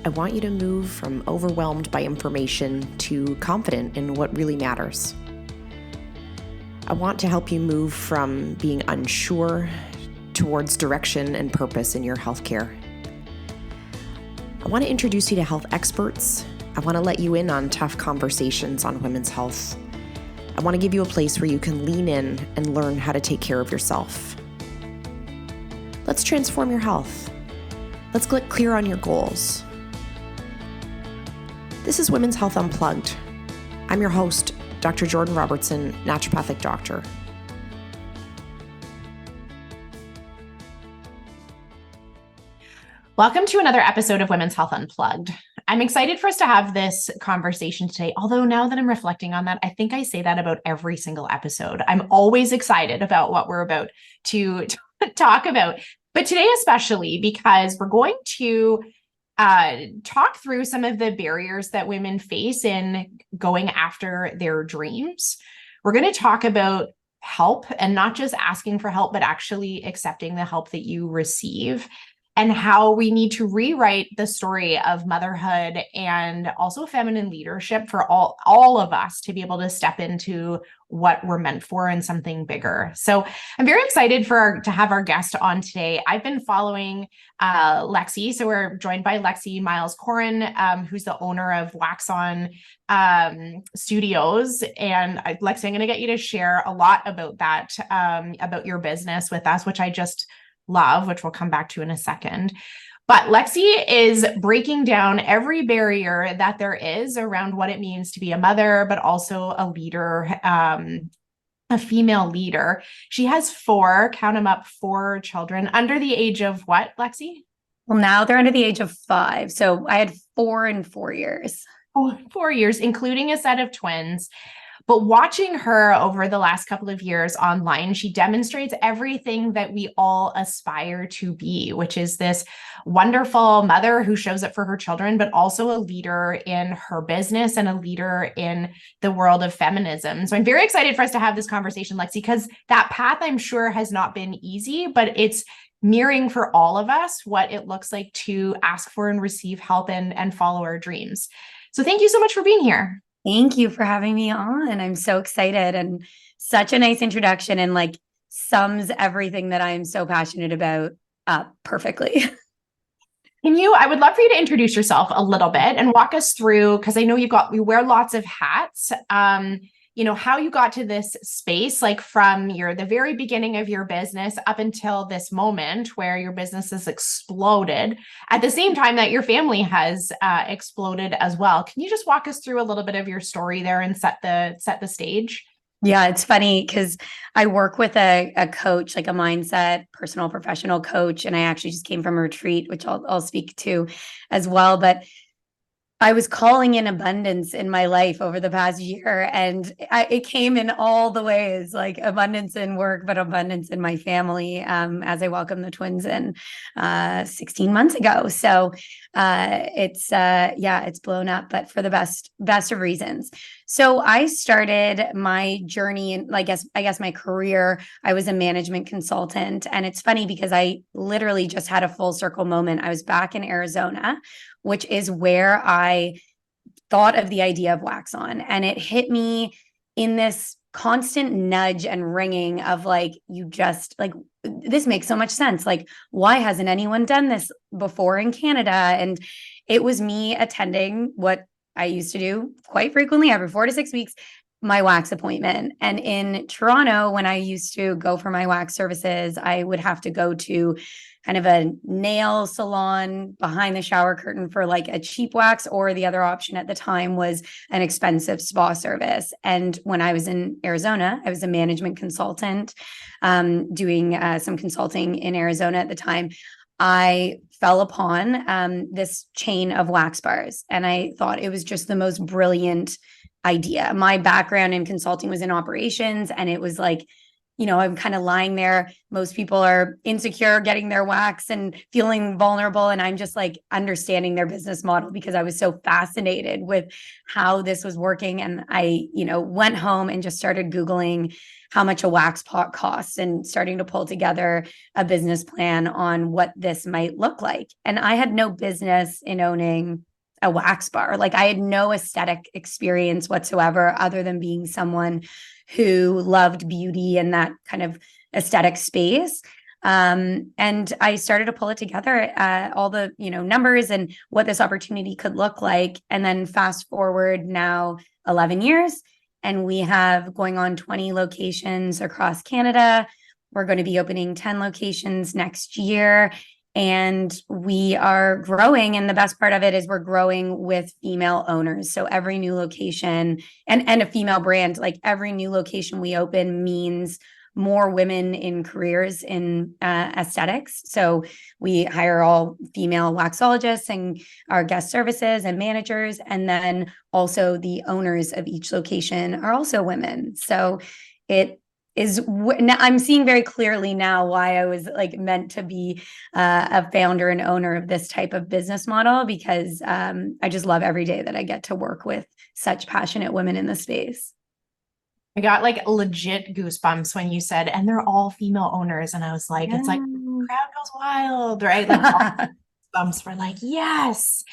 I want you to move from overwhelmed by information to confident in what really matters. I want to help you move from being unsure towards direction and purpose in your healthcare. I want to introduce you to health experts. I want to let you in on tough conversations on women's health. I want to give you a place where you can lean in and learn how to take care of yourself. Let's transform your health. Let's get clear on your goals. This is Women's Health Unplugged. I'm your host, Dr. Jordan Robertson, naturopathic doctor. Welcome to another episode of Women's Health Unplugged. I'm excited for us to have this conversation today, although now that I'm reflecting on that, I think I say that about every single episode. I'm always excited about what we're about to talk about, but today especially because we're going to talk through some of the barriers that women face in going after their dreams. We're going to talk about help and not just asking for help, but actually accepting the help that you receive, and how we need to rewrite the story of motherhood and also feminine leadership for all of us to be able to step into what we're meant for and something bigger. So I'm very excited to have our guest on today. I've been following Lexi. So we're joined by Lexi Miles Corrin, who's the owner of WAXON Studios. And Lexi, I'm going to get you to share a lot about that, about your business with us, which I just love, which we'll come back to in a second. But Lexi is breaking down every barrier that there is around what it means to be a mother, but also a leader, a female leader. She has four children under the age of what, Lexi? Well, now they're under the age of 5. So I had 4 in 4 years. Oh, 4 years, including a set of twins. But watching her over the last couple of years online, she demonstrates everything that we all aspire to be, which is this wonderful mother who shows up for her children, but also a leader in her business and a leader in the world of feminism. So I'm very excited for us to have this conversation, Lexi, because that path, I'm sure, has not been easy, but it's mirroring for all of us what it looks like to ask for and receive help and follow our dreams. So thank you so much for being here. Thank you for having me on. I'm so excited, and such a nice introduction, and sums everything that I am so passionate about up perfectly. I would love for you to introduce yourself a little bit and walk us through, because I know you wear lots of hats, how you got to this space, from the very beginning of your business up until this moment where your business has exploded at the same time that your family has exploded as well. Can you just walk us through a little bit of your story there and set the stage? Yeah, it's funny because I work with a coach, a mindset, personal, professional coach, and I actually just came from a retreat, which I'll speak to as well. But I was calling in abundance in my life over the past year, and it came in all the ways, abundance in work, but abundance in my family, as I welcomed the twins in 16 months ago. So it's blown up, but for the best of reasons. So I started my journey, and I guess my career. I was a management consultant, and it's funny because I literally just had a full circle moment. I was back in Arizona, which is where I thought of the idea of WAXON. And it hit me in this constant nudge and ringing of this makes so much sense. Why hasn't anyone done this before in Canada? And it was me attending what I used to do quite frequently every 4 to 6 weeks, my wax appointment. And in Toronto, when I used to go for my wax services, I would have to go to kind of a nail salon behind the shower curtain for a cheap wax, or the other option at the time was an expensive spa service. And when I was in Arizona, I was a management consultant, doing some consulting in Arizona at the time. I fell upon this chain of wax bars, and I thought it was just the most brilliant idea. My background in consulting was in operations, and it was I'm kind of lying there. Most people are insecure getting their wax and feeling vulnerable. And I'm just like understanding their business model because I was so fascinated with how this was working. And I, went home and just started Googling how much a wax pot costs and starting to pull together a business plan on what this might look like. And I had no business in owning a wax bar. Like I had no aesthetic experience whatsoever other than being someone who loved beauty and that kind of aesthetic space. And I started to pull it together, all the, numbers and what this opportunity could look like. And then fast forward now 11 years, and we have going on 20 locations across Canada. We're going to be opening 10 locations next year. And we are growing. And the best part of it is we're growing with female owners. So every new location and a female brand, like every new location we open means more women in careers in aesthetics. So we hire all female waxologists and our guest services and managers. And then also the owners of each location are also women. So I'm seeing very clearly now why I was like meant to be a founder and owner of this type of business model, because I just love every day that I get to work with such passionate women in the space. I got like legit goosebumps when you said, and they're all female owners. And I was like, It's like crowd goes wild, right? Like goosebumps were like, yes.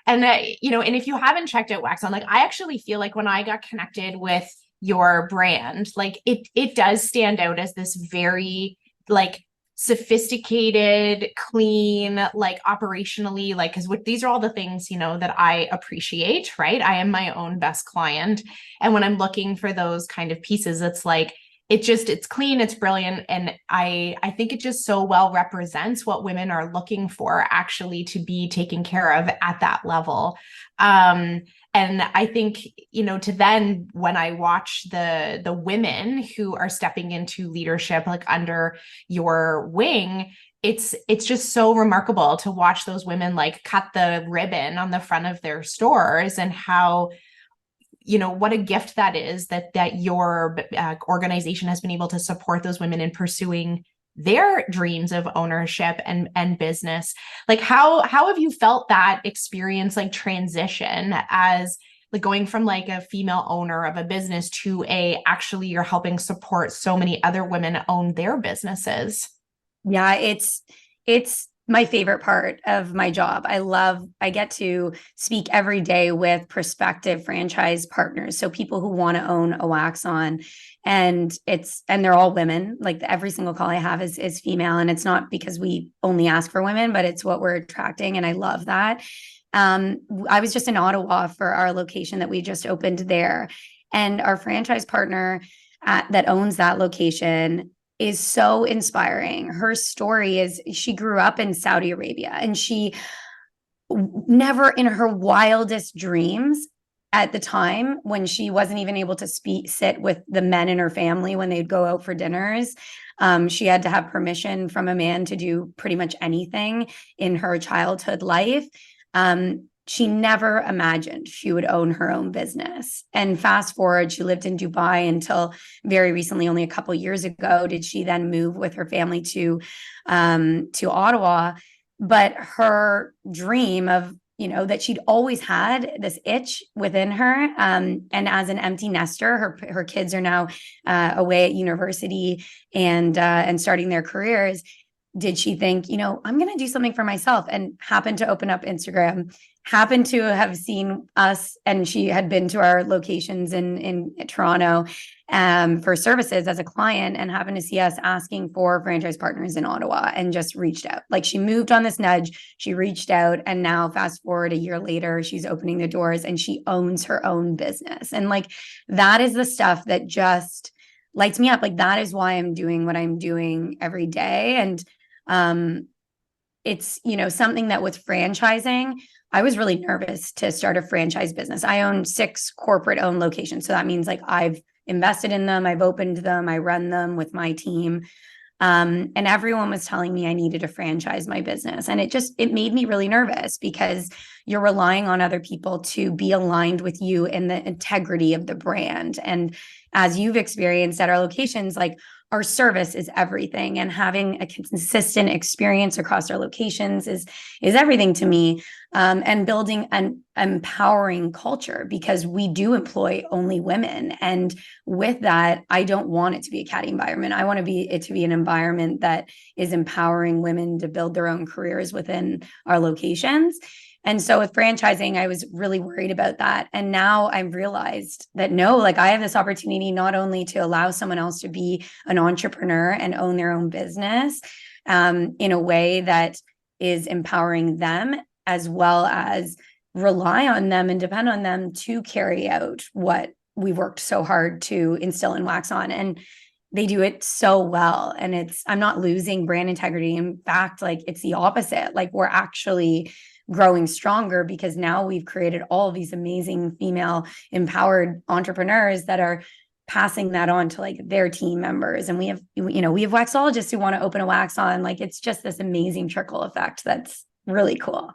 And and if you haven't checked out WAXON, like I actually feel like when I got connected with your brand, like it does stand out as this very like sophisticated, clean, like operationally, like, because these are all the things, that I appreciate, right? I am my own best client. And when I'm looking for those kind of pieces, it's like, it's clean, it's brilliant. And I think it just so well represents what women are looking for actually to be taken care of at that level. And I think, to then when I watch the women who are stepping into leadership, like under your wing, it's just so remarkable to watch those women like cut the ribbon on the front of their stores, and how, what a gift that is that your organization has been able to support those women in pursuing their dreams of ownership and business. Like how have you felt that experience, like transition as like going from like a female owner of a business to actually you're helping support so many other women own their businesses? Yeah, it's my favorite part of my job. I get to speak every day with prospective franchise partners. So people who want to own a WAXON, and they're all women. Like every single call I have is female. And it's not because we only ask for women, but it's what we're attracting. And I love that. I was just in Ottawa for our location that we just opened there. And our franchise partner that owns that location is so inspiring. Her story is she grew up in Saudi Arabia, and she never in her wildest dreams at the time, when she wasn't even able to sit with the men in her family when they'd go out for dinners. She had to have permission from a man to do pretty much anything in her childhood life. She never imagined she would own her own business. And fast forward, she lived in Dubai until very recently, only a couple of years ago, did she then move with her family to Ottawa. But her dream of, that she'd always had this itch within her. And as an empty nester, her kids are now away at university and starting their careers. Did she think, I'm going to do something for myself, and happened to open up Instagram, happened to have seen us, and she had been to our locations in Toronto for services as a client, and happened to see us asking for franchise partners in Ottawa, and just reached out. Like she moved on this nudge, she reached out, and now fast forward a year later, she's opening the doors and she owns her own business. And like, that is the stuff that just lights me up. Like that is why I'm doing what I'm doing every day. And it's, something that with franchising, I was really nervous to start a franchise business. I own 6 corporate owned locations. So that means like I've invested in them, I've opened them, I run them with my team. And everyone was telling me I needed to franchise my business. And it made me really nervous, because you're relying on other people to be aligned with you in the integrity of the brand. And as you've experienced at our locations, like our service is everything, and having a consistent experience across our locations is everything to me. And building an empowering culture, because we do employ only women. And with that, I don't want it to be a catty environment. I want it to be an environment that is empowering women to build their own careers within our locations. And so with franchising, I was really worried about that. And now I've realized that no, like I have this opportunity not only to allow someone else to be an entrepreneur and own their own business in a way that is empowering them, as well as rely on them and depend on them to carry out what we worked so hard to instill in WAXON. And they do it so well. And I'm not losing brand integrity. In fact, like it's the opposite. Like we're actually growing stronger, because now we've created all of these amazing female empowered entrepreneurs that are passing that on to like their team members. And we have waxologists who want to open a WAXON. Like it's just this amazing trickle effect that's really cool.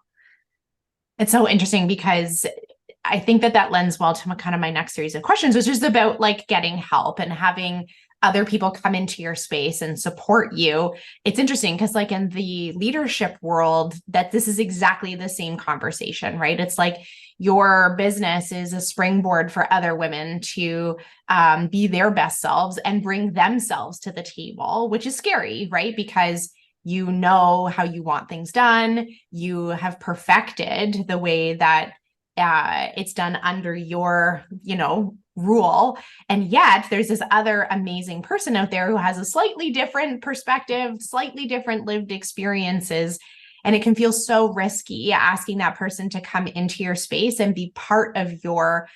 It's so interesting, because I think that lends well to kind of my next series of questions, which is about like getting help and having other people come into your space and support you. It's interesting because like in the leadership world, that this is exactly the same conversation, right? It's like your business is a springboard for other women to be their best selves and bring themselves to the table, which is scary, right? Because you know how you want things done. You have perfected the way that it's done under your, rule. And yet there's this other amazing person out there who has a slightly different perspective, slightly different lived experiences. And it can feel so risky asking that person to come into your space and be part of your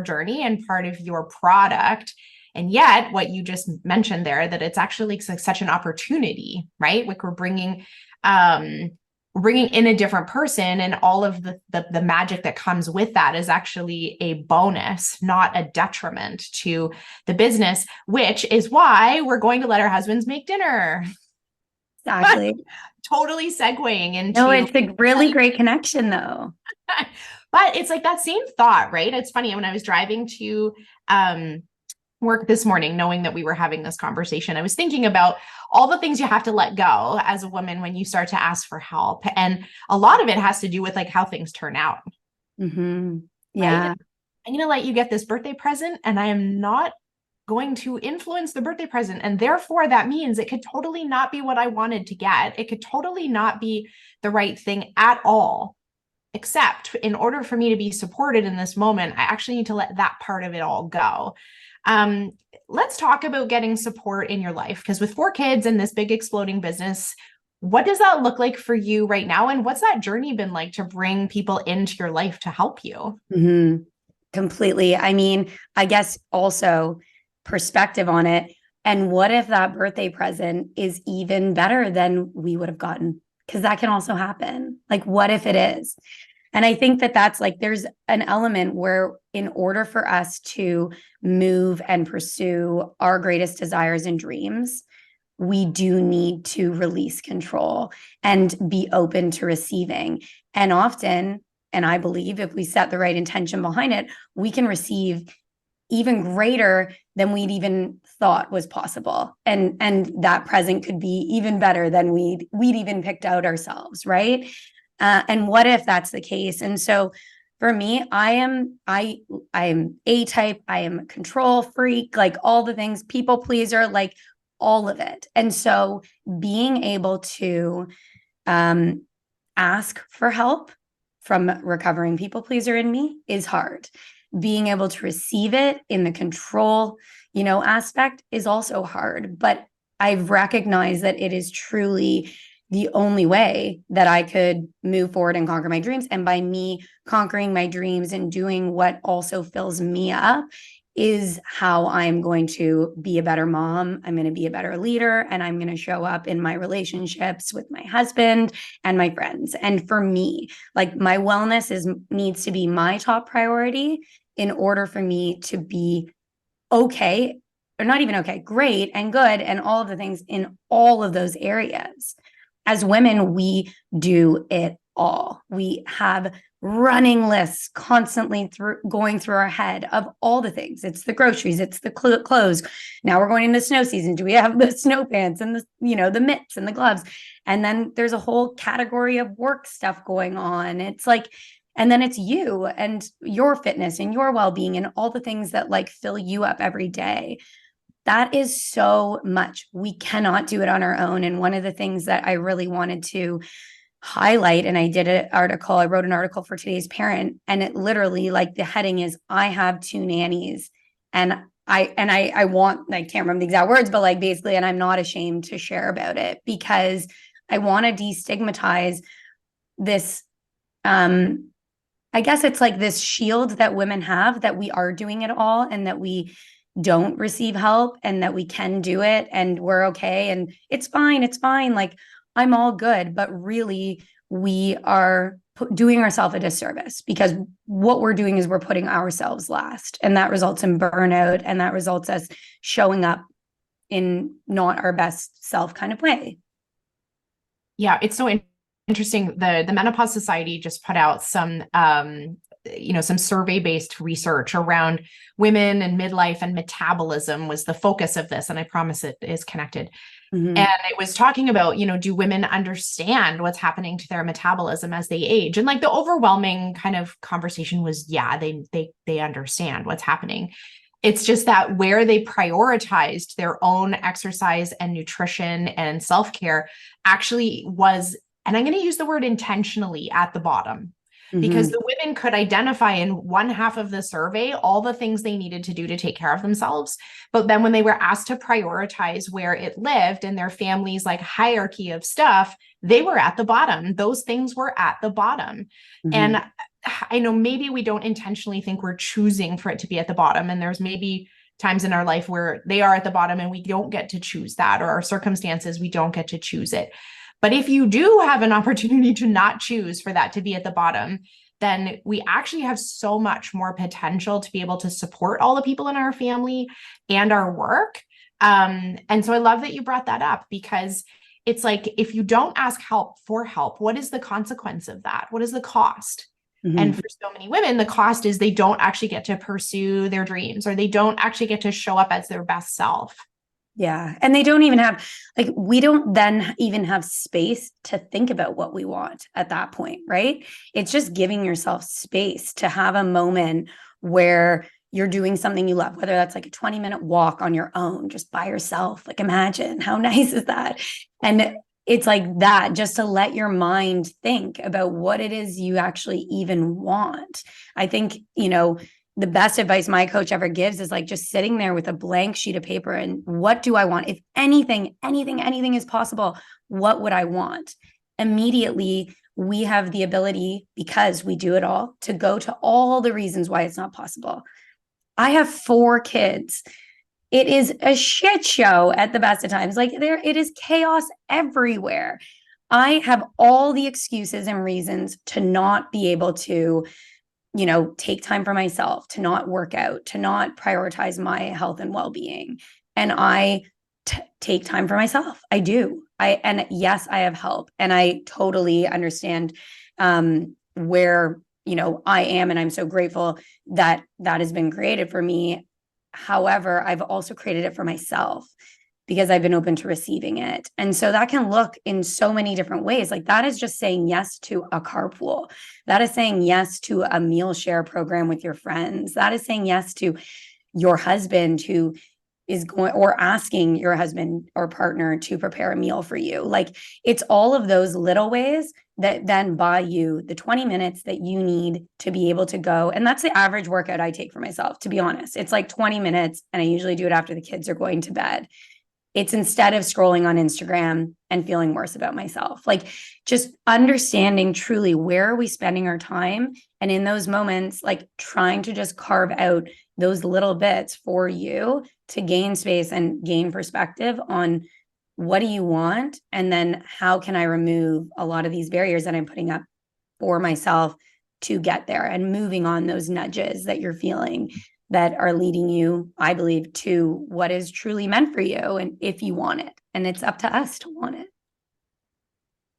journey and part of your product. And yet what you just mentioned there, that it's actually such an opportunity, right? Like we're bringing in a different person, and all of the magic that comes with that is actually a bonus, not a detriment to the business, which is why we're going to let our husbands make dinner. Exactly. Totally segueing into. No, it's a really great connection though. But it's like that same thought, right? It's funny, when I was driving to work this morning, knowing that we were having this conversation, I was thinking about all the things you have to let go as a woman when you start to ask for help. And a lot of it has to do with like how things turn out. Mm-hmm. Yeah. Right? I'm going to let you get this birthday present, and I am not going to influence the birthday present. And therefore that means it could totally not be what I wanted to get. It could totally not be the right thing at all. Except in order for me to be supported in this moment, I actually need to let that part of it all go. Let's talk about getting support in your life, because with 4 kids and this big exploding business, what does that look like for you right now? And what's that journey been like to bring people into your life to help you? Mm-hmm. Completely. I mean, I guess also perspective on it. And what if that birthday present is even better than we would have gotten? Because that can also happen. Like, what if it is? And I think that's like, there's an element where in order for us to move and pursue our greatest desires and dreams, we do need to release control and be open to receiving. And often, and I believe if we set the right intention behind it, we can receive even greater than we'd even thought was possible. And that present could be even better than we'd even picked out ourselves, right? And what if that's the case? And so for me, I am A-type, I am a control freak, like all the things, people pleaser, like all of it. And so being able to ask for help from recovering people pleaser in me is hard. Being able to receive it in the control, aspect is also hard. But I've recognized that it is truly the only way that I could move forward and conquer my dreams. And by me conquering my dreams and doing what also fills me up is how I'm going to be a better mom. I'm going to be a better leader, and I'm going to show up in my relationships with my husband and my friends. And for me, like my wellness needs to be my top priority in order for me to be okay, or not even okay, great and good, and all of the things in all of those areas. As women, we do it all. We have running lists constantly going through our head of all the things. It's the groceries, it's the clothes. Now we're going into snow season. Do we have the snow pants and the, the mitts and the gloves? And then there's a whole category of work stuff going on. It's like, and then it's you and your fitness and your well-being and all the things that like fill you up every day. That is so much. We cannot do it on our own. And one of the things that I really wanted to highlight, and I wrote an article for Today's Parent, and it literally, like, the heading is, I have 2 nannies, and I want, I can't remember the exact words, but like basically, and I'm not ashamed to share about it because I want to destigmatize this, I guess it's like this shield that women have, that we are doing it all and that we don't receive help and that we can do it and we're okay and it's fine. Like, I'm all good, but really we are doing ourselves a disservice because what we're doing is we're putting ourselves last, and that results in burnout, and that results us showing up in not our best self kind of way. Yeah, it's so interesting. The Menopause Society just put out some some survey-based research around women and midlife, and metabolism was the focus of this. And I promise it is connected. Mm-hmm. And it was talking about, do women understand what's happening to their metabolism as they age? And like the overwhelming kind of conversation was, yeah, they understand what's happening. It's just that where they prioritized their own exercise and nutrition and self-care actually was, and I'm going to use the word intentionally, at the bottom. Because the women could identify in one half of the survey all the things they needed to do to take care of themselves. But then when they were asked to prioritize where it lived in their family's like hierarchy of stuff, they were at the bottom. Those things were at the bottom. And I know maybe we don't intentionally think we're choosing for it to be at the bottom. And there's maybe times in our life where they are at the bottom and we don't get to choose that, or our circumstances, we don't get to choose it. But if you do have an opportunity to not choose for that to be at the bottom, then we actually have so much more potential to be able to support all the people in our family and our work. And so I love that you brought that up, because it's like, if you don't ask for help, what is the consequence of that? What is the cost? And for so many women, the cost is they don't actually get to pursue their dreams, or they don't actually get to show up as their best self. Yeah. And they don't even have, like, we don't then even have space to think about what we want at that point, right? It's just giving yourself space to have a moment where you're doing something you love, whether that's like a 20-minute walk on your own, just by yourself. Like, imagine how nice is that? And it's like that, just to let your mind think about what it is you actually even want. I think, the best advice my coach ever gives is like just sitting there with a blank sheet of paper and, what do I want? If anything is possible, what would I want? Immediately, we have the ability, because we do it all, to go to all the reasons why it's not possible. I have 4 kids. It is a shit show at the best of times. Like, it is chaos everywhere. I have all the excuses and reasons to not be able to take time for myself, to not work out, to not prioritize my health and well-being. And I take time for myself. I do. And yes, I have help. And I totally understand where, I am. And I'm so grateful that that has been created for me. However, I've also created it for myself, because I've been open to receiving it. And so that can look in so many different ways. Like, that is just saying yes to a carpool. That is saying yes to a meal share program with your friends. That is saying yes to your husband who is going, or asking your husband or partner to prepare a meal for you. Like, it's all of those little ways that then buy you the 20 minutes that you need to be able to go. And that's the average workout I take for myself, to be honest. It's like 20 minutes. And I usually do it after the kids are going to bed. It's instead of scrolling on Instagram and feeling worse about myself. Like, just understanding truly, where are we spending our time? And in those moments, like, trying to just carve out those little bits for you to gain space and gain perspective on, what do you want? And then how can I remove a lot of these barriers that I'm putting up for myself to get there, and moving on those nudges that you're feeling that are leading you, I believe, to what is truly meant for you, and if you want it. And it's up to us to want it.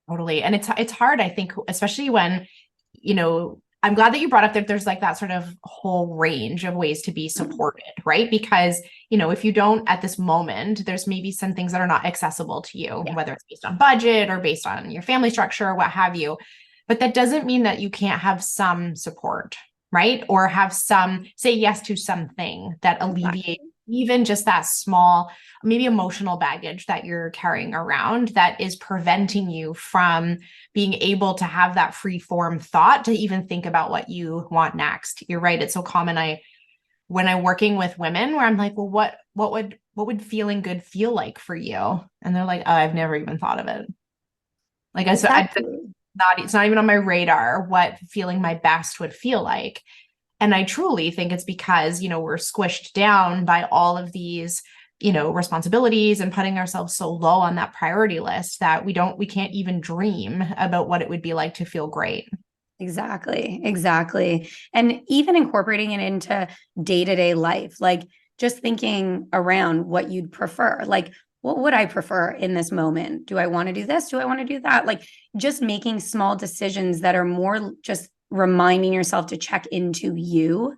Totally. And it's hard, I think, especially when, I'm glad that you brought up that there's like that sort of whole range of ways to be supported, right? Because, if you don't at this moment, there's maybe some things that are not accessible to you, whether it's based on budget or based on your family structure or what have you. But that doesn't mean that you can't have some support, right? Or have say yes to something that alleviates even just that small, maybe emotional baggage that you're carrying around that is preventing you from being able to have that free form thought to even think about what you want next. You're right. It's so common. When I'm working with women where I'm like, well, what would feeling good feel like for you? And they're like, oh, I've never even thought of it. Like it's not even on my radar what feeling my best would feel like. And I truly think it's because, we're squished down by all of these, responsibilities and putting ourselves so low on that priority list that we can't even dream about what it would be like to feel great. Exactly. And even incorporating it into day-to-day life, like just thinking around what you'd prefer, like, what would I prefer in this moment? Do I want to do this? Do I want to do that? Like just making small decisions that are more just reminding yourself to check into you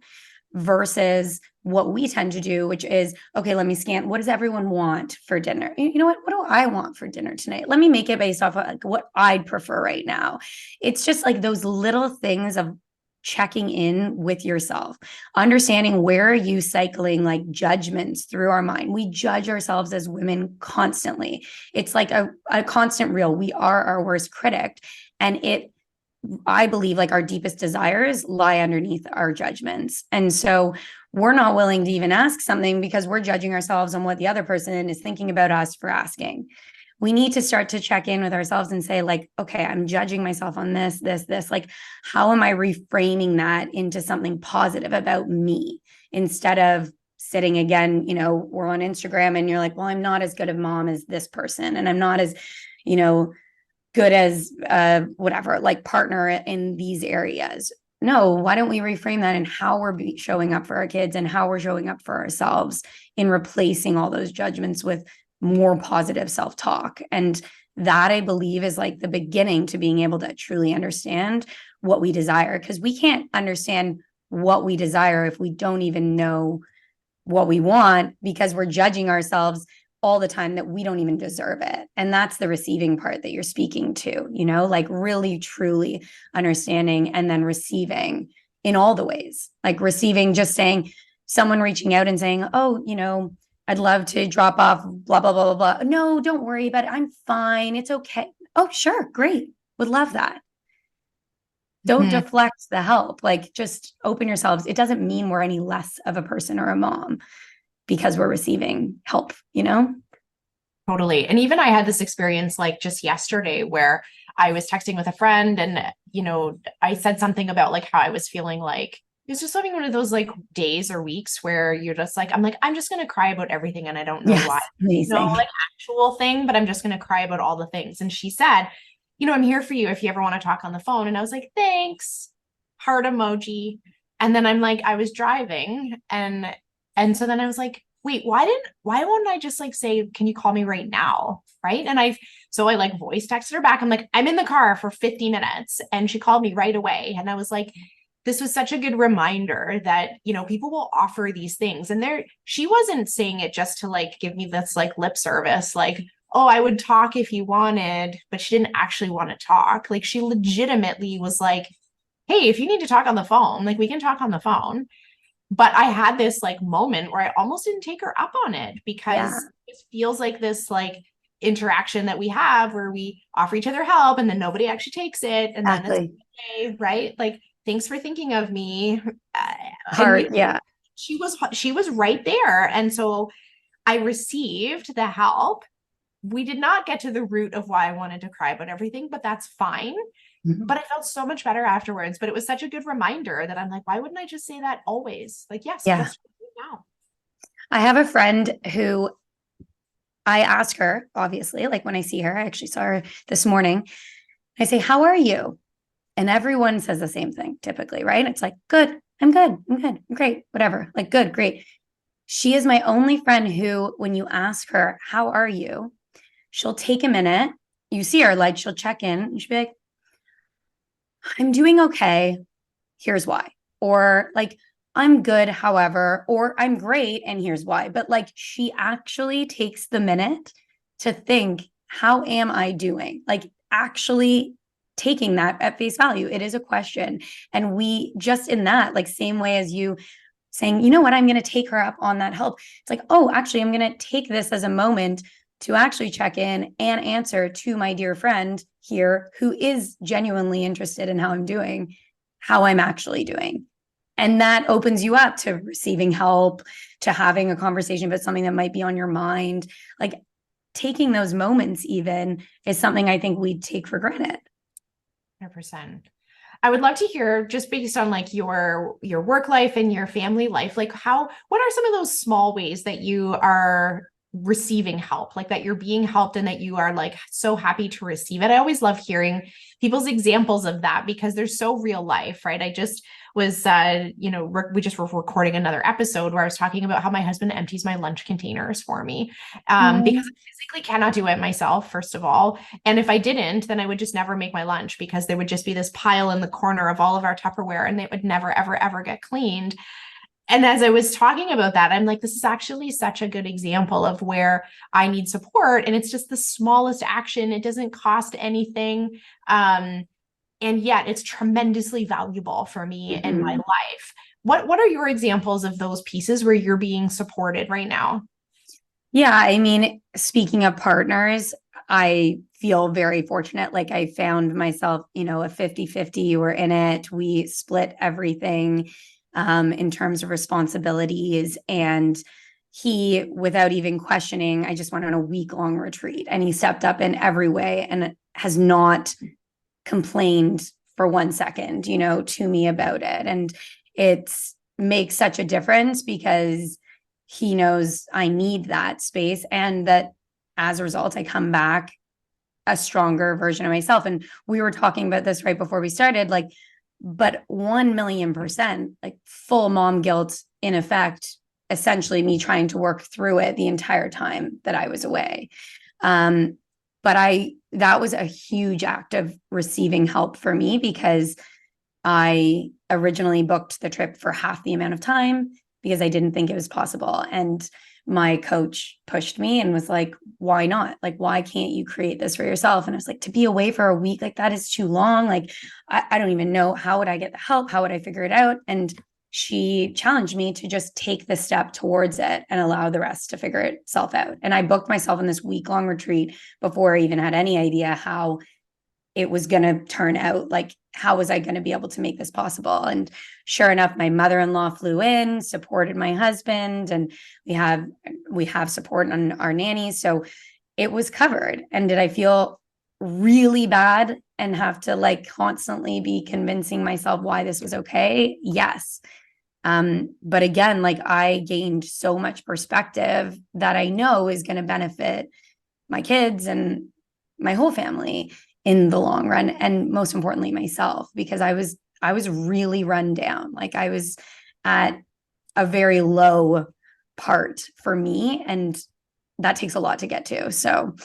versus what we tend to do, which is, okay, let me scan. What does everyone want for dinner? You know what? What do I want for dinner tonight? Let me make it based off of like what I'd prefer right now. It's just like those little things of checking in with yourself, understanding where are you cycling like judgments through our mind. We judge ourselves as women constantly. It's like a constant reel. We are our worst critic. And I believe like our deepest desires lie underneath our judgments. And so we're not willing to even ask something because we're judging ourselves on what the other person is thinking about us for asking. We need to start to check in with ourselves and say like, okay, I'm judging myself on this, like, how am I reframing that into something positive about me instead of sitting again, we're on Instagram and you're like, well, I'm not as good a mom as this person. And I'm not as, good as whatever, like partner in these areas. No, why don't we reframe that in how we're showing up for our kids and how we're showing up for ourselves in replacing all those judgments with more positive self-talk. And that I believe is like the beginning to being able to truly understand what we desire, because we can't understand what we desire if we don't even know what we want, because we're judging ourselves all the time that we don't even deserve it. And that's the receiving part that you're speaking to, like really, truly understanding and then receiving in all the ways, like receiving, just saying, someone reaching out and saying, oh, I'd love to drop off, blah, blah, blah, blah, blah. No, don't worry about it. I'm fine. It's okay. Oh, sure. Great. Would love that. Don't deflect the help. Like just open yourselves. It doesn't mean we're any less of a person or a mom because we're receiving help, Totally. And even I had this experience like just yesterday where I was texting with a friend and, I said something about like how I was feeling like it was just having one of those like days or weeks where you're just like, I'm just going to cry about everything. And I don't know why, amazing. like actual thing, but I'm just going to cry about all the things. And she said, I'm here for you if you ever want to talk on the phone. And I was like, thanks, heart emoji. And then I'm like, I was driving and so then I was like, wait, why won't I just like say, can you call me right now? Right. And I like voice texted her back. I'm like, I'm in the car for 50 minutes. And she called me right away. And I was like, this was such a good reminder that, people will offer these things. And she wasn't saying it just to like, give me this like lip service, like, oh, I would talk if you wanted, but she didn't actually want to talk. Like she legitimately was like, hey, if you need to talk on the phone, like we can talk on the phone. But I had this like moment where I almost didn't take her up on it because it feels like this like interaction that we have where we offer each other help and then nobody actually takes it. And then it's okay, right? Like, thanks for thinking of me. She was right there. And so I received the help. We did not get to the root of why I wanted to cry about everything, but that's fine. But I felt so much better afterwards. But it was such a good reminder that I'm like, why wouldn't I just say that always? Like, yes, let's do it now. I have a friend who I ask her, obviously, like when I see her, I actually saw her this morning. I say, how are you? And everyone says the same thing typically, right? It's like, good, I'm good, I'm great, whatever, like good, great. She is my only friend who, when you ask her, how are you? She'll take a minute. You see her, like she'll check in and she'll be like, I'm doing okay. here's why. Or like, I'm good, however, or I'm great, and here's why. But like, she actually takes the minute to think, how am I doing? Like, actually taking that at face value. It is a question. And we just in that, like, same way as you saying, you know what, I'm going to take her up on that help. It's like, oh, actually, I'm going to take this as a moment to actually check in and answer to my dear friend here who is genuinely interested in how I'm doing, how I'm actually doing. And that opens you up to receiving help, to having a conversation about something that might be on your mind. Like, taking those moments even is something I think we take for granted. 100%. I would love to hear, just based on like your work life and your family life, like what are some of those small ways that you are receiving help, like that you're being helped and that you are like so happy to receive it? I always love hearing people's examples of that because they're so real life, right? I just was, we just were recording another episode where I was talking about how my husband empties my lunch containers for me because I physically cannot do it myself, first of all. And if I didn't, then I would just never make my lunch because there would just be this pile in the corner of all of our Tupperware and it would never, ever, ever get cleaned. And as I was talking about that, I'm like, this is actually such a good example of where I need support. And it's just the smallest action. It doesn't cost anything. And yet it's tremendously valuable for me in my life. What are your examples of those pieces where you're being supported right now? Yeah, I mean, speaking of partners, I feel very fortunate. Like, I found myself, a 50-50. We're in it. We split everything in terms of responsibilities. And he, without even questioning, I just went on a week-long retreat and he stepped up in every way and has not complained for 1 second, to me about it. And it makes such a difference because he knows I need that space and that as a result, I come back a stronger version of myself. And we were talking about this right before we started, like, but 1,000,000%, like, full mom guilt in effect, essentially me trying to work through it the entire time that I was away. But that was a huge act of receiving help for me because I originally booked the trip for half the amount of time because I didn't think it was possible. And my coach pushed me and was like, why not? Like, why can't you create this for yourself? And I was like, to be away for a week, like, that is too long. Like, I don't even know, how would I get the help? How would I figure it out? And she challenged me to just take the step towards it and allow the rest to figure itself out. And I booked myself in this week-long retreat before I even had any idea how it was going to turn out. Like, how was I going to be able to make this possible? And sure enough, my mother-in-law flew in, supported my husband, and we have support on our nannies. So it was covered. And did I feel really bad and have to like constantly be convincing myself why this was okay? Yes. But again, like, I gained so much perspective that I know is going to benefit my kids and my whole family in the long run. And most importantly, myself, because I was really run down. Like, I was at a very low part for me, and that takes a lot to get to. So,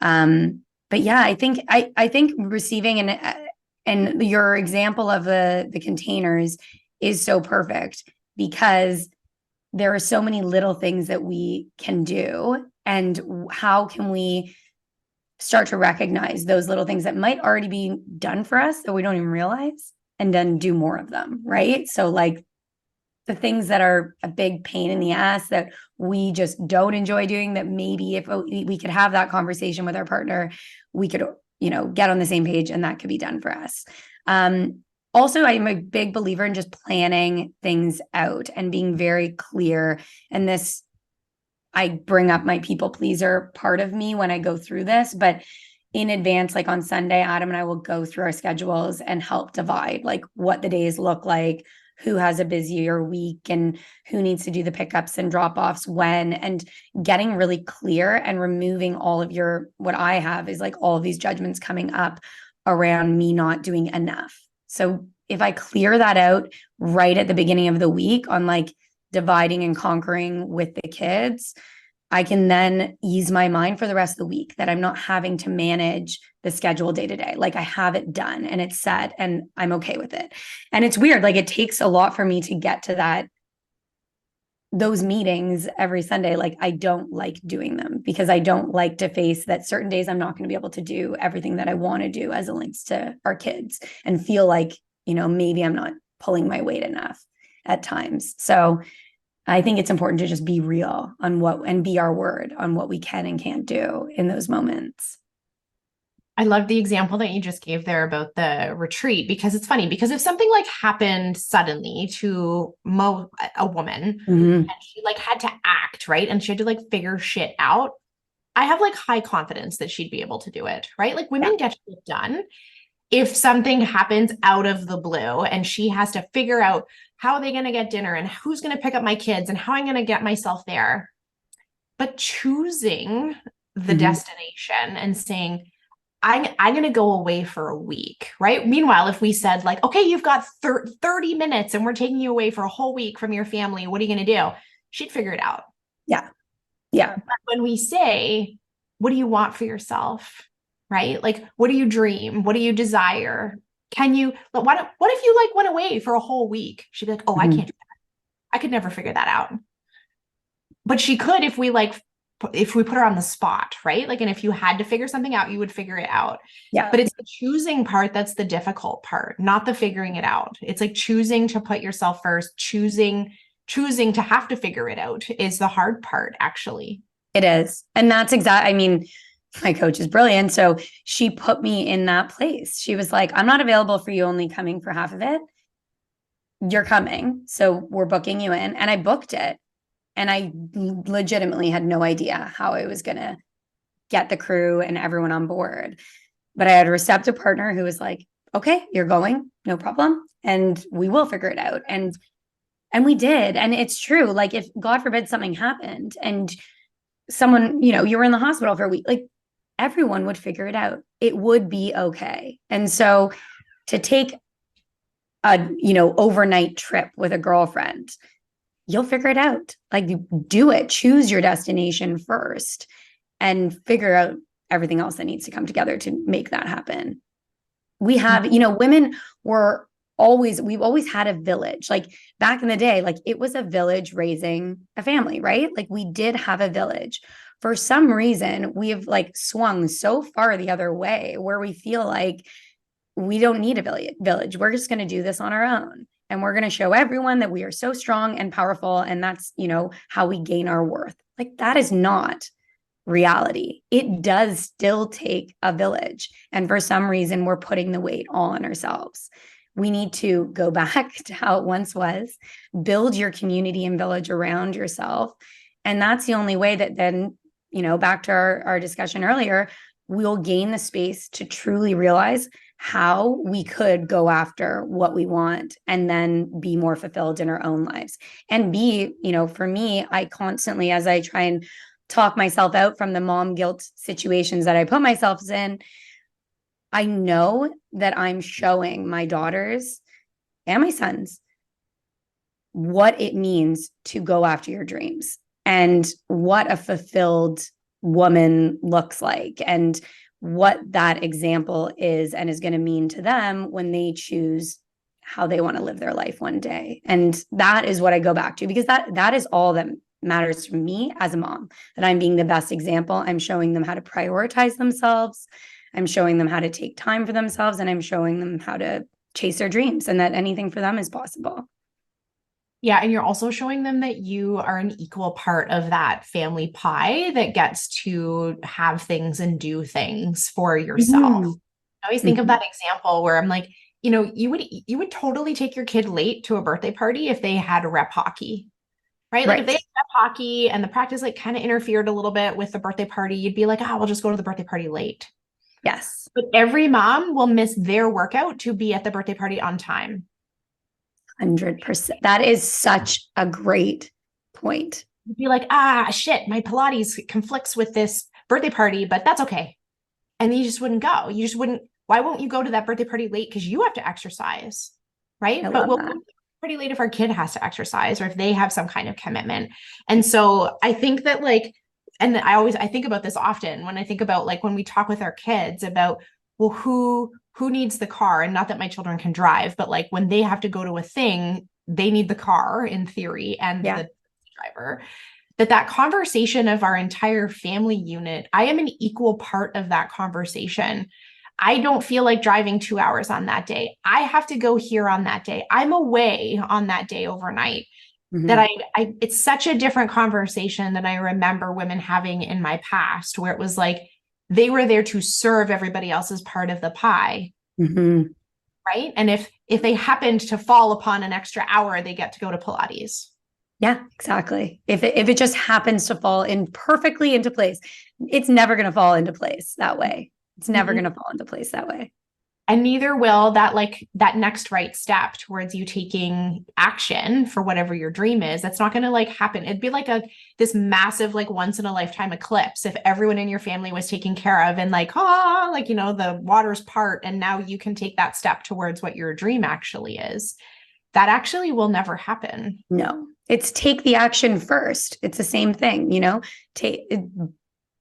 but yeah, I think receiving and your example of the containers is so perfect because there are so many little things that we can do. And how can we start to recognize those little things that might already be done for us that we don't even realize, and then do more of them, right? So like, the things that are a big pain in the ass that we just don't enjoy doing, that maybe if we could have that conversation with our partner, we could, get on the same page and that could be done for us. Also, I'm a big believer in just planning things out and being very clear. And this, I bring up my people pleaser part of me when I go through this, but in advance, like on Sunday, Adam and I will go through our schedules and help divide like what the days look like, who has a busier week and who needs to do the pickups and drop-offs when, and getting really clear and removing all of what I have is like all of these judgments coming up around me not doing enough. So if I clear that out right at the beginning of the week on like dividing and conquering with the kids, I can then ease my mind for the rest of the week, that I'm not having to manage the schedule day to day. Like I have it done and it's set and I'm okay with it. And it's weird. Like it takes a lot for me to get to those meetings every Sunday. Like I don't like doing them because I don't like to face that certain days I'm not going to be able to do everything that I want to do as it links to our kids, and feel like, maybe I'm not pulling my weight enough at times. So I think it's important to just be real and be our word on what we can and can't do in those moments. I love the example that you just gave there about the retreat, because it's funny, because if something like happened suddenly to a woman, and she like had to act, right? And she had to like figure shit out. I have like high confidence that she'd be able to do it, right? Like women get shit done. If something happens out of the blue and she has to figure out how are they going to get dinner and who's going to pick up my kids and how I'm going to get myself there. But choosing the destination and saying, I'm going to go away for a week, right? Meanwhile, if we said like, okay, you've got 30 minutes and we're taking you away for a whole week from your family, what are you going to do? She'd figure it out. Yeah. Yeah. But when we say, what do you want for yourself? Right? Like, what do you dream? What do you desire? What if you like went away for a whole week? She'd be like, oh, I can't do that. I could never figure that out. But she could if we put her on the spot, right? Like, and if you had to figure something out, you would figure it out. Yeah. But it's the choosing part that's the difficult part, not the figuring it out. It's like choosing to put yourself first, choosing to have to figure it out is the hard part, actually. It is. And that's my coach is brilliant. So she put me in that place. She was like, I'm not available for you, only coming for half of it. You're coming. So we're booking you in. And I booked it. And I legitimately had no idea how I was going to get the crew and everyone on board. But I had a receptive partner who was like, okay, you're going, no problem. And we will figure it out. And we did. And it's true. Like if God forbid something happened and someone, you were in the hospital for a week, like everyone would figure it out. It would be okay. And so to take a, overnight trip with a girlfriend, you'll figure it out. Like do it, choose your destination first and figure out everything else that needs to come together to make that happen. We have, women we've always had a village. Like back in the day, like it was a village raising a family, right? Like we did have a village. For some reason, we've like swung so far the other way where we feel like we don't need a village. We're just going to do this on our own. And we're going to show everyone that we are so strong and powerful. And that's, how we gain our worth. Like that is not reality. It does still take a village. And for some reason, we're putting the weight all on ourselves. We need to go back to how it once was, build your community and village around yourself. And that's the only way that then, back to our discussion earlier, we'll gain the space to truly realize how we could go after what we want and then be more fulfilled in our own lives. And for me, I constantly, as I try and talk myself out from the mom guilt situations that I put myself in, I know that I'm showing my daughters and my sons what it means to go after your dreams and what a fulfilled woman looks like and what that example is and is going to mean to them when they choose how they want to live their life one day. And that is what I go back to, because that is all that matters to me as a mom, that I'm being the best example. I'm showing them how to prioritize themselves. I'm showing them how to take time for themselves, and I'm showing them how to chase their dreams and that anything for them is possible. Yeah. And you're also showing them that you are an equal part of that family pie that gets to have things and do things for yourself. I always think of that example where I'm like, you would totally take your kid late to a birthday party if they had rep hockey, right? Like if they had rep hockey and the practice like kind of interfered a little bit with the birthday party, you'd be like, we'll just go to the birthday party late. Yes. But every mom will miss their workout to be at the birthday party on time. 100%. That is such a great point. You'd be like, shit, my Pilates conflicts with this birthday party, but that's okay. And then you just wouldn't go. Why won't you go to that birthday party late? Because you have to exercise, right? But we'll go pretty late if our kid has to exercise or if they have some kind of commitment. And so I think that like and I think about this often when I think about like when we talk with our kids about, well, who needs the car? And not that my children can drive, but like when they have to go to a thing, they need the car in theory and the driver. That conversation of our entire family unit, I am an equal part of that conversation. I don't feel like driving 2 hours on that day. I have to go here on that day. I'm away on that day overnight. That it's such a different conversation than I remember women having in my past, where it was like they were there to serve everybody else's part of the pie. Right. And if they happened to fall upon an extra hour, they get to go to Pilates. Yeah, exactly. If it just happens to fall in perfectly into place, it's never going to fall into place that way. It's never going to fall into place that way. And neither will that next right step towards you taking action for whatever your dream is. That's not going to like happen. It'd be like this massive, like once in a lifetime eclipse if everyone in your family was taken care of and like, the waters part. And now you can take that step towards what your dream actually is. That actually will never happen. No, it's take the action first. It's the same thing,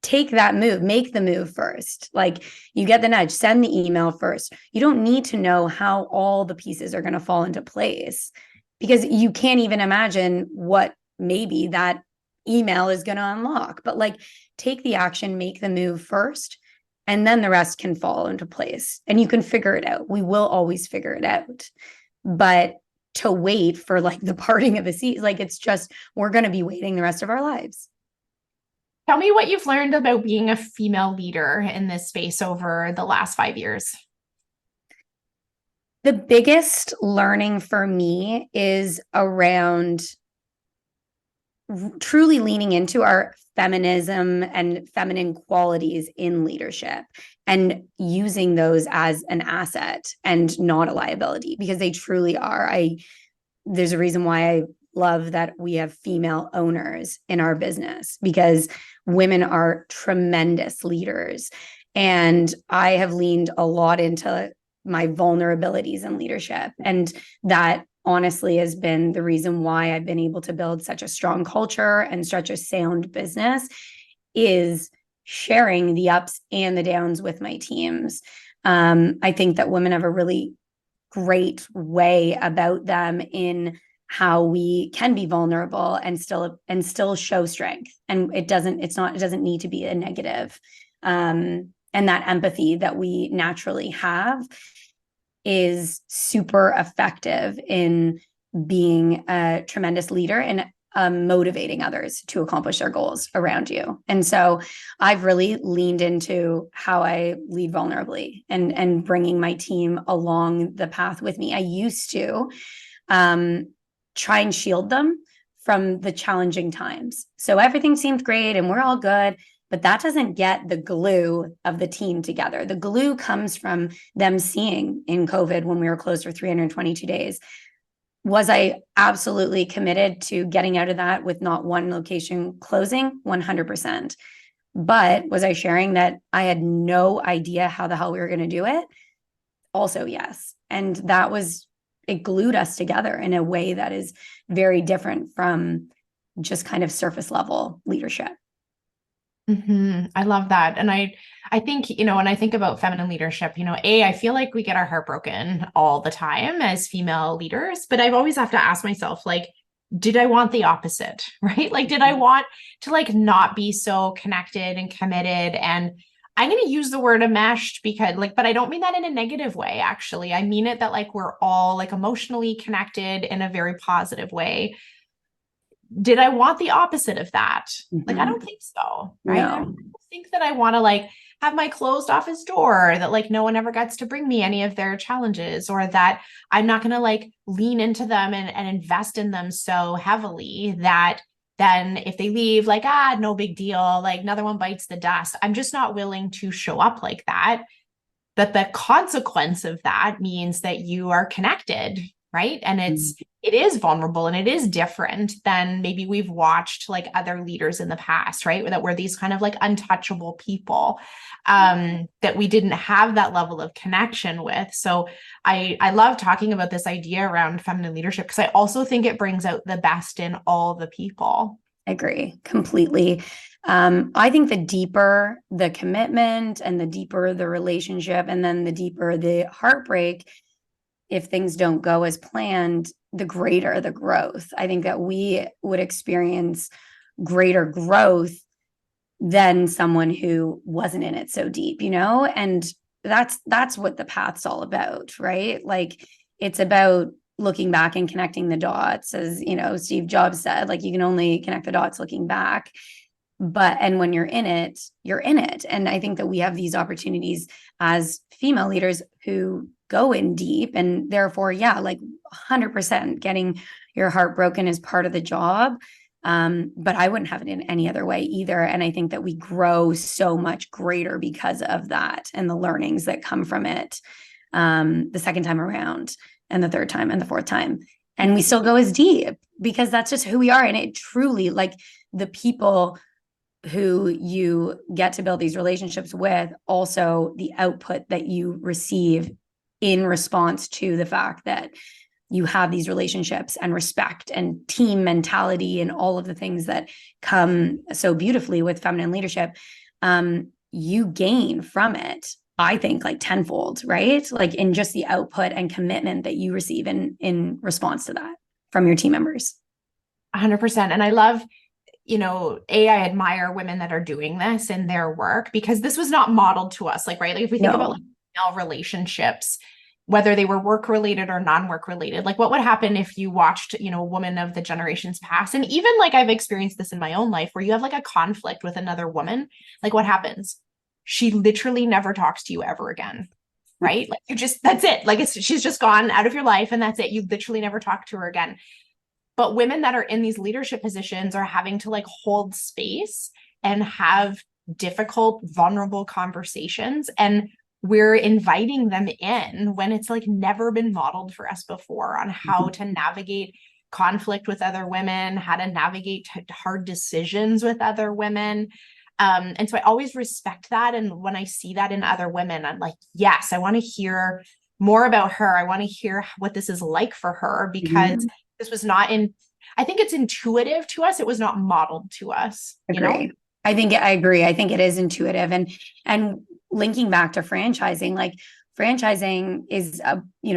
take that move, make the move first. Like you get the nudge, send the email first. You don't need to know how all the pieces are going to fall into place because you can't even imagine what maybe that email is going to unlock. But like take the action, make the move first, and then the rest can fall into place and you can figure it out. We will always figure it out. But to wait for like the parting of the seas, like it's just, we're going to be waiting the rest of our lives. Tell me what you've learned about being a female leader in this space over the last 5 years. The biggest learning for me is around truly leaning into our feminism and feminine qualities in leadership and using those as an asset and not a liability because they truly are. There's a reason why I love that we have female owners in our business because women are tremendous leaders. And I have leaned a lot into my vulnerabilities in leadership. And that honestly has been the reason why I've been able to build such a strong culture and such a sound business is sharing the ups and the downs with my teams. I think that women have a really great way about them in how we can be vulnerable and still show strength. And it doesn't need to be a negative. And that empathy that we naturally have is super effective in being a tremendous leader and motivating others to accomplish their goals around you. And so I've really leaned into how I lead vulnerably and bringing my team along the path with me. I used to try and shield them from the challenging times. So everything seemed great and we're all good, but that doesn't get the glue of the team together. The glue comes from them seeing in COVID when we were closed for 322 days. Was I absolutely committed to getting out of that with not one location closing? 100%. But was I sharing that I had no idea how the hell we were going to do it? Also, yes. And it glued us together in a way that is very different from just kind of surface level leadership. I love that. And I think, when I think about feminine leadership, I feel like we get our heart broken all the time as female leaders, but I always have to ask myself, like, did I want the opposite, right? Like, did I want to like not be so connected and committed? And I'm going to use the word enmeshed because but I don't mean that in a negative way, actually. I mean it that like we're all like emotionally connected in a very positive way. Did I want the opposite of that? Like, I don't think so. Right. No. I don't think that I want to like have my closed office door that like no one ever gets to bring me any of their challenges, or that I'm not going to like lean into them and invest in them so heavily that then if they leave, like, no big deal, like another one bites the dust. I'm just not willing to show up like that. But the consequence of that means that you are connected, right? And it is vulnerable and it is different than maybe we've watched like other leaders in the past, right? That were these kind of like untouchable people that we didn't have that level of connection with. So I love talking about this idea around feminine leadership because I also think it brings out the best in all the people. I agree completely. I think the deeper the commitment and the deeper the relationship, and then the deeper the heartbreak, if things don't go as planned, the greater the growth. I think that we would experience greater growth than someone who wasn't in it so deep, and that's what the path's all about, right? Like, it's about looking back and connecting the dots, as Steve Jobs said, like, you can only connect the dots looking back. And when you're in it, you're in it. And I think that we have these opportunities as female leaders who go in deep, and therefore, like 100% getting your heart broken is part of the job. But I wouldn't have it in any other way either. And I think that we grow so much greater because of that and the learnings that come from it, the second time around and the third time and the fourth time. And we still go as deep because that's just who we are. And it truly, like, the people who you get to build these relationships with, also the output that you receive in response to the fact that you have these relationships and respect and team mentality and all of the things that come so beautifully with feminine leadership, you gain from it, I think, like tenfold, right? Like, in just the output and commitment that you receive in response to that from your team members. 100%. And I love, I admire women that are doing this in their work, because this was not modeled to us. Like, right. Like, if we think about like male relationships, whether they were work related or non-work related, like, what would happen if you watched, a woman of the generations past? And even like, I've experienced this in my own life, where you have like a conflict with another woman, like, what happens? She literally never talks to you ever again. Right. Like, that's it. Like, she's just gone out of your life, and that's it. You literally never talk to her again. But women that are in these leadership positions are having to like hold space and have difficult, vulnerable conversations. And we're inviting them in when it's like never been modeled for us before on how to navigate conflict with other women, how to navigate hard decisions with other women. And so I always respect that. And when I see that in other women, I'm like, yes, I want to hear more about her. I want to hear what this is like for her, because this was not I think it's intuitive to us. It was not modeled to us. Agree. I agree. I think it is intuitive. And linking back to franchising, like, franchising is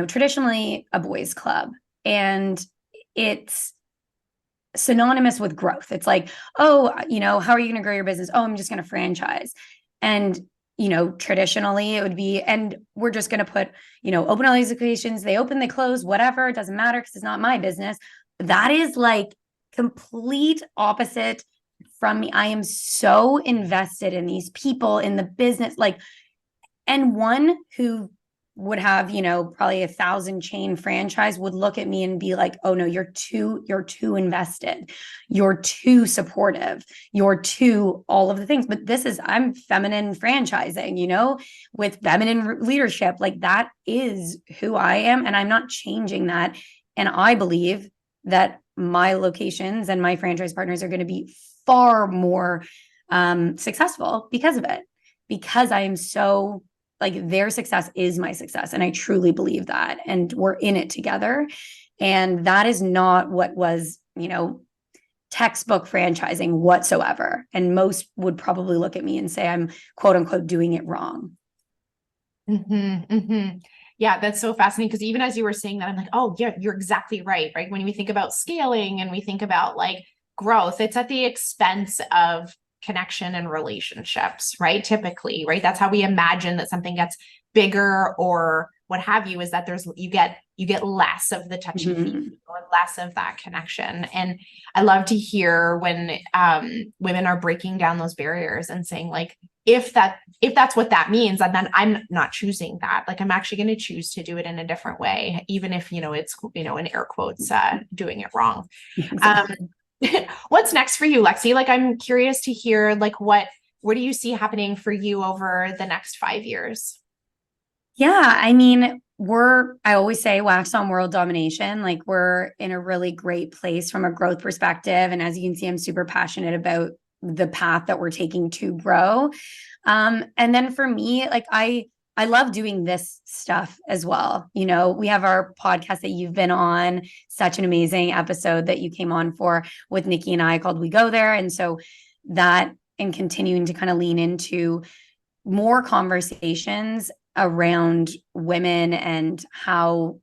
traditionally a boys' club, and it's synonymous with growth. It's like, oh, how are you going to grow your business? Oh, I'm just going to franchise. And traditionally it would be, and we're just going to put, open all these locations, they open, they close, whatever, it doesn't matter because it's not my business. That is like complete opposite from me. I am so invested in these people, in the business, like, and one who would have, probably 1,000 chain franchise would look at me and be like, oh no, you're too invested. You're too supportive. You're too all of the things. But I'm feminine franchising, with feminine leadership. Like, that is who I am. And I'm not changing that. And I believe that my locations and my franchise partners are going to be far more successful because of it, because I am so, like, their success is my success. And I truly believe that. And we're in it together. And that is not what was, textbook franchising whatsoever. And most would probably look at me and say I'm, quote unquote, doing it wrong. Yeah, that's so fascinating, because even as you were saying that, I'm like, oh, yeah, you're exactly right. Right. When we think about scaling and we think about like growth, it's at the expense of connection and relationships, right? Typically, right? That's how we imagine that something gets bigger or what have you, is that you get less of the touchy feely or less of that connection. And I love to hear when women are breaking down those barriers and saying, like, if that's what that means, then I'm not choosing that. Like, I'm actually going to choose to do it in a different way, even if, it's, in air quotes, doing it wrong. What's next for you, Lexi? Like, I'm curious to hear, like, what do you see happening for you over the next 5 years? Yeah, I mean, I always say WAXON world domination. Like, we're in a really great place from a growth perspective. And as you can see, I'm super passionate about the path that we're taking to grow. And then for me, like, I love doing this stuff as well. We have our podcast that you've been on, such an amazing episode that you came on for with Nikki and I, called We Go There. And so that and continuing to kind of lean into more conversations around women and how,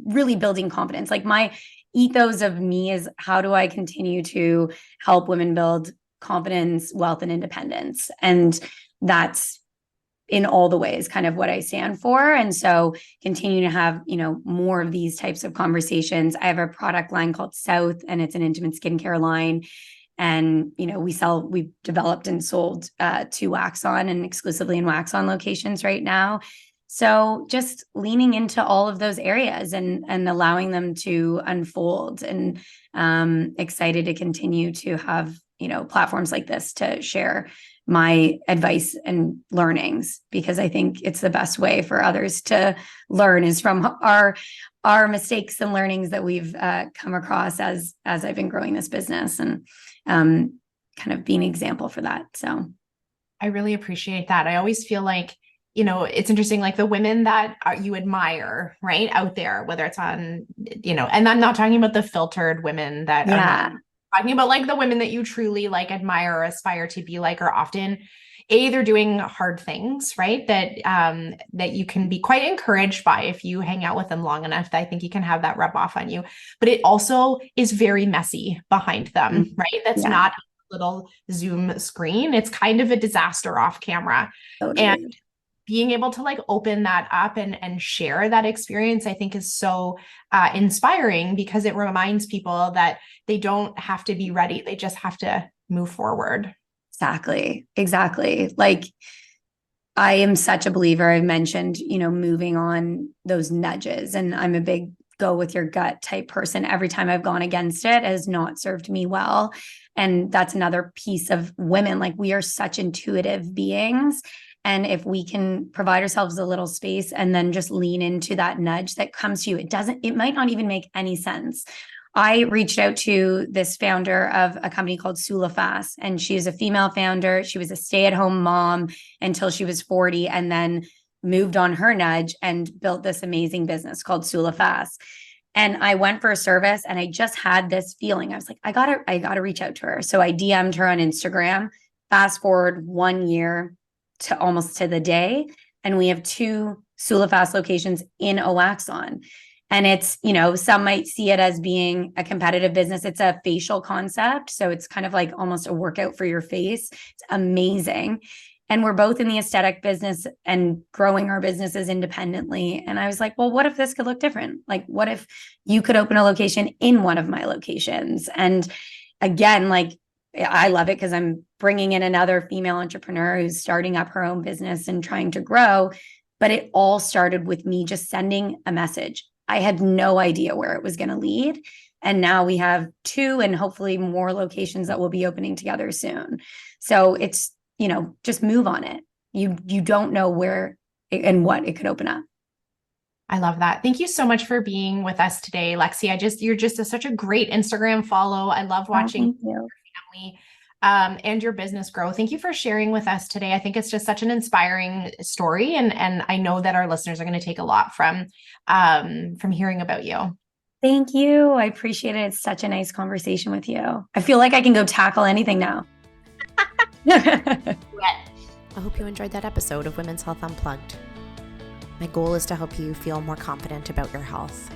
really building confidence. Like my ethos of me is, how do I continue to help women build confidence, wealth, and independence? And that's in all the ways kind of what I stand for. And so continue to have, more of these types of conversations. I have a product line called South, and it's an intimate skincare line. And, we've developed and sold to WAXON and exclusively in WAXON locations right now. So just leaning into all of those areas and allowing them to unfold, and excited to continue to have, platforms like this to share my advice and learnings, because I think it's the best way for others to learn is from our mistakes and learnings that we've come across as I've been growing this business, and kind of being an example for that. So I really appreciate that. I always feel like, it's interesting, like the women that you admire, right, out there, whether it's on, and I'm not talking about the filtered women that are talking about, like the women that you truly like admire or aspire to be like, are often they're doing hard things, right? That you can be quite encouraged by if you hang out with them long enough. That I think you can have that rub off on you, but it also is very messy behind them, right? That's not a little Zoom screen. It's kind of a disaster off camera. Totally. And being able to like open that up and share that experience, I think is so inspiring, because it reminds people that they don't have to be ready. They just have to move forward. Exactly. Like, I am such a believer. I've mentioned, moving on those nudges, and I'm a big go with your gut type person. Every time I've gone against it has not served me well. And that's another piece of women. Like, we are such intuitive beings. And if we can provide ourselves a little space and then just lean into that nudge that comes to you, it might not even make any sense. I reached out to this founder of a company called Sulafast, and she's a female founder. She was a stay-at-home mom until she was 40, and then moved on her nudge and built this amazing business called Sulafast. And I went for a service, and I just had this feeling. I was like, I gotta reach out to her. So I DM'd her on Instagram. Fast forward 1 year to almost to the day, and we have 2 Sulafast locations in WAXON. And it's, some might see it as being a competitive business. It's a facial concept. So it's kind of like almost a workout for your face. It's amazing. And we're both in the aesthetic business and growing our businesses independently. And I was like, well, what if this could look different? Like, what if you could open a location in one of my locations? And again, like, I love it because I'm bringing in another female entrepreneur who's starting up her own business and trying to grow. But it all started with me just sending a message. I had no idea where it was going to lead. And now we have 2 and hopefully more locations that will be opening together soon. So it's, just move on it. You don't know where and what it could open up. I love that. Thank you so much for being with us today, Lexi. You're just such a great Instagram follow. I love watching your family and your business grow. Thank you for sharing with us today. I think it's just such an inspiring story. And I know that our listeners are going to take a lot from hearing about you. Thank you. I appreciate it. It's such a nice conversation with you. I feel like I can go tackle anything now. I hope you enjoyed that episode of Women's Health Unplugged. My goal is to help you feel more confident about your health.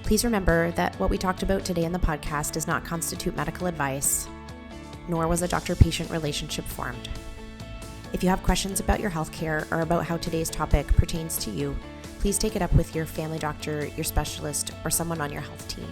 Please remember that what we talked about today in the podcast does not constitute medical advice, nor was a doctor-patient relationship formed. If you have questions about your healthcare or about how today's topic pertains to you, please take it up with your family doctor, your specialist, or someone on your health team.